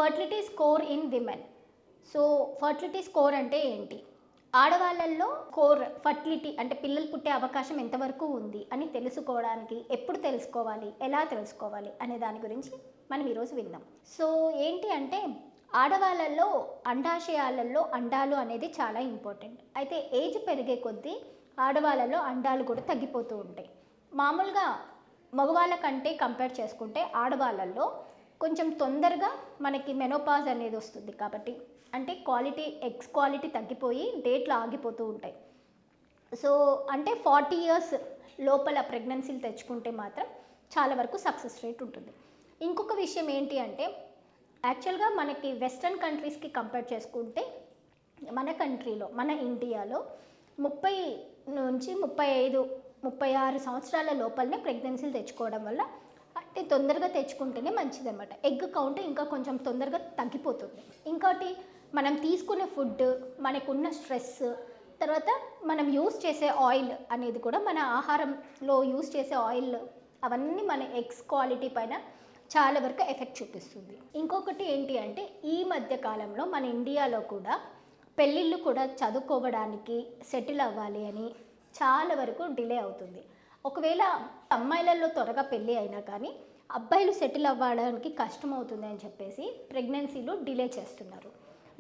Fertility score in women. So fertility score అంటే ఏంటి? ఆడవాళ్ళల్లో score fertility అంటే పిల్లలు పుట్టే అవకాశం ఎంతవరకు ఉంది అని తెలుసుకోవడానికి ఎప్పుడు తెలుసుకోవాలి, ఎలా తెలుసుకోవాలి అనే దాని గురించి మనం ఈరోజు విందాం. సో ఏంటి అంటే ఆడవాళ్ళల్లో అండాశయాలలో అండాలు అనేది చాలా ఇంపార్టెంట్. అయితే ఏజ్ పెరిగే కొద్దీ ఆడవాళ్ళలో అండాలు కూడా తగ్గిపోతూ ఉంటాయి. మామూలుగా మగవాళ్ళ కంటే కంపేర్ చేసుకుంటే ఆడవాళ్ళల్లో కొంచెం తొందరగా మనకి మెనోపాజ్ అనేది వస్తుంది. కాబట్టి అంటే ఎగ్స్ క్వాలిటీ తగ్గిపోయి డేట్లు ఆగిపోతూ ఉంటాయి. సో అంటే 40 years లోపల ప్రెగ్నెన్సీలు తెచ్చుకుంటే మాత్రం చాలా వరకు సక్సెస్ రేట్ ఉంటుంది. ఇంకొక విషయం ఏంటి అంటే యాక్చువల్గా మనకి వెస్ట్రన్ కంట్రీస్కి కంపేర్ చేసుకుంటే మన కంట్రీలో, మన ఇండియాలో 30 నుంచి 35, 36 సంవత్సరాల లోపలనే ప్రెగ్నెన్సీలు తెచ్చుకోవడం వల్ల అంటే తొందరగా తెచ్చుకుంటేనే మంచిది అనమాట. ఎగ్ కౌంట్ ఇంకా కొంచెం తొందరగా తగ్గిపోతుంది. ఇంకోటి మనం తీసుకునే ఫుడ్, మనకున్న స్ట్రెస్, తర్వాత మనం యూస్ చేసే ఆయిల్ అనేది కూడా మన ఆహారంలో యూస్ చేసే ఆయిల్ అవన్నీ మన ఎగ్స్ క్వాలిటీ పైన చాలా వరకు ఎఫెక్ట్ చూపిస్తుంది. ఇంకొకటి ఏంటి అంటే ఈ మధ్య కాలంలో మన ఇండియాలో కూడా పెళ్ళిళ్ళు కూడా చదువుకోవడానికి సెటిల్ అవ్వాలి అని చాలా వరకు డిలే అవుతుంది. ఒకవేళ అమ్మాయిలలో త్వరగా పెళ్ళి అయినా కానీ అబ్బాయిలు సెటిల్ అవ్వడానికి కష్టం అవుతుంది అని చెప్పేసి ప్రెగ్నెన్సీలు డిలే చేస్తున్నారు.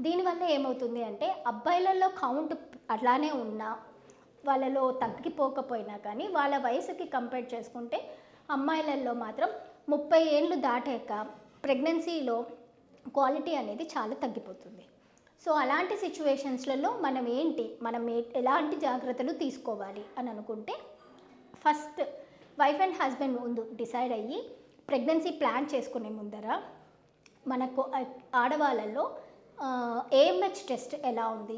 దీనివల్ల ఏమవుతుంది అంటే అబ్బాయిలలో కౌంట్ అట్లానే ఉన్నా, వాళ్ళలో తగ్గిపోకపోయినా కానీ వాళ్ళ వయసుకి కంపేర్ చేసుకుంటే అమ్మాయిలలో మాత్రం 30 ఏళ్ళు దాటాక ప్రెగ్నెన్సీలో క్వాలిటీ అనేది చాలా తగ్గిపోతుంది. సో అలాంటి సిచ్యువేషన్స్లలో మనం ఎలాంటి జాగ్రత్తలు తీసుకోవాలి అని అనుకుంటే ఫస్ట్ వైఫ్ అండ్ హస్బెండ్ ముందు డిసైడ్ అయ్యి ప్రెగ్నెన్సీ ప్లాన్ చేసుకునే ముందర మనకు ఆడవాళ్ళల్లో ఏఎంహెచ్ టెస్ట్ ఎలా ఉంది,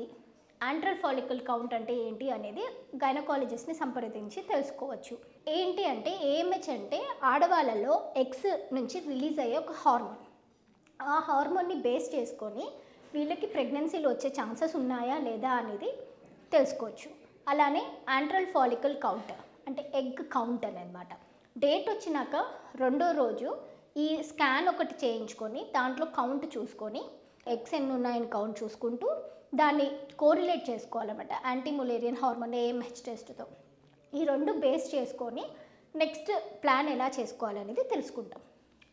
యాంట్రల్ ఫాలికల్ కౌంట్ అంటే ఏంటి అనేది గైనకాలజిస్ట్ని సంప్రదించి తెలుసుకోవచ్చు. ఏంటి అంటే ఏఎంహెచ్ అంటే ఆడవాళ్ళలో ఎగ్స్ నుంచి రిలీజ్ అయ్యే ఒక హార్మోన్. ఆ హార్మోన్ని బేస్ చేసుకొని వీళ్ళకి ప్రెగ్నెన్సీలు వచ్చే ఛాన్సెస్ ఉన్నాయా లేదా అనేది తెలుసుకోవచ్చు. అలానే యాంట్రల్ ఫాలికల్ కౌంట్ అంటే ఎగ్ కౌంట్ అనమాట. డేట్ వచ్చినాక 2వ రోజు ఈ స్కాన్ ఒకటి చేయించుకొని దాంట్లో కౌంట్ చూసుకొని ఎగ్స్ ఎన్ని ఉన్నాయని కౌంట్ చూసుకుంటూ దాన్ని కోరిలేట్ చేసుకోవాలన్నమాట యాంటీ ములేరియన్ హార్మోన్ ఏఎంహెచ్ టెస్ట్తో. ఈ 2 బేస్ చేసుకొని నెక్స్ట్ ప్లాన్ ఎలా చేసుకోవాలనేది తెలుసుకుంటాం.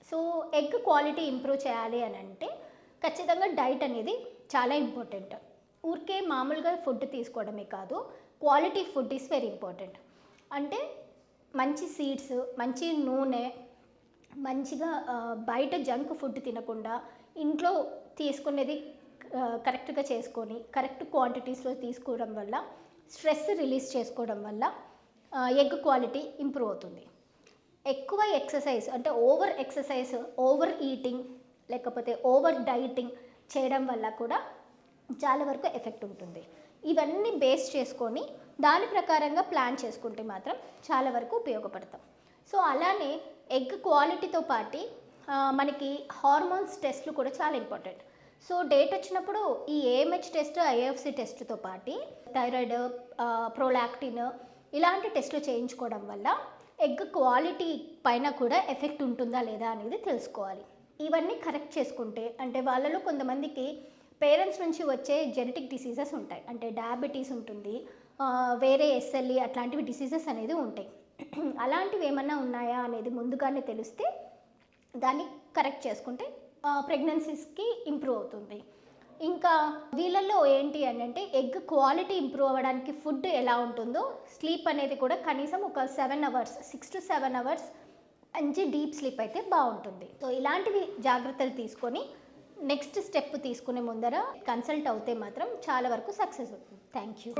సో ఎగ్ క్వాలిటీ ఇంప్రూవ్ చేయాలి అని అంటే ఖచ్చితంగా డైట్ అనేది చాలా ఇంపార్టెంట్. ఊరికే మామూలుగా ఫుడ్ తీసుకోవడమే కాదు, quality food is very important. అంటే మంచి సీడ్స్, మంచి నూనె, మంచిగా బయట జంక్ ఫుడ్ తినకుండా ఇంట్లో తీసుకునేది కరెక్ట్గా చేసుకొని కరెక్ట్ క్వాంటిటీస్లో తీసుకోవడం వల్ల, స్ట్రెస్ రిలీజ్ చేసుకోవడం వల్ల ఎగ్ క్వాలిటీ ఇంప్రూవ్ అవుతుంది. ఎక్కువ ఎక్సర్సైజ్ అంటే ఓవర్ ఎక్సర్సైజ్, ఓవర్ ఈటింగ్ లేకపోతే ఓవర్ డైటింగ్ చేయడం వల్ల కూడా చాలా వరకు ఎఫెక్ట్ ఉంటుంది. ఇవన్నీ బేస్ చేసుకొని దాని ప్రకారంగా ప్లాన్ చేసుకుంటే మాత్రం చాలా వరకు ఉపయోగపడతాం. సో అలానే ఎగ్ క్వాలిటీతో పాటు మనకి హార్మోన్స్ టెస్ట్లు కూడా చాలా ఇంపార్టెంట్. సో డేట్ వచ్చినప్పుడు ఈ ఏఎంహెచ్ టెస్ట్, ఐఎఫ్సి టెస్ట్తో పాటు థైరాయిడ్, ప్రోలాక్టిన్ ఇలాంటి టెస్టులు చేయించుకోవడం వల్ల ఎగ్ క్వాలిటీ పైన కూడా ఎఫెక్ట్ ఉంటుందా లేదా అనేది తెలుసుకోవాలి. ఇవన్నీ కరెక్ట్ చేసుకుంటే అంటే వాళ్ళలో కొంతమందికి పేరెంట్స్ నుంచి వచ్చే జెనెటిక్ డిసీజెస్ ఉంటాయి. అంటే డయాబెటీస్ ఉంటుంది, వేరే ఎస్ఎల్ఈ అట్లాంటివి డిసీజెస్ అనేది ఉంటాయి. అలాంటివి ఏమన్నా ఉన్నాయా అనేది ముందుగానే తెలిస్తే దాన్ని కరెక్ట్ చేసుకుంటే ప్రెగ్నెన్సీస్కి ఇంప్రూవ్ అవుతుంది. ఇంకా వీళ్ళల్లో ఏంటి అంటే ఎగ్ క్వాలిటీ ఇంప్రూవ్ అవ్వడానికి ఫుడ్ ఎలా ఉంటుందో స్లీప్ అనేది కూడా కనీసం ఒక 7 hours, 6 to 7 hours మంచి డీప్ స్లీప్ అయితే బాగుంటుంది. సో ఇలాంటివి జాగ్రత్తలు తీసుకొని నెక్స్ట్ స్టెప్ తీసుకునే ముందర కన్సల్ట్ అవుతే మాత్రం చాలా వరకు సక్సెస్ అవుతుంది. Thank you.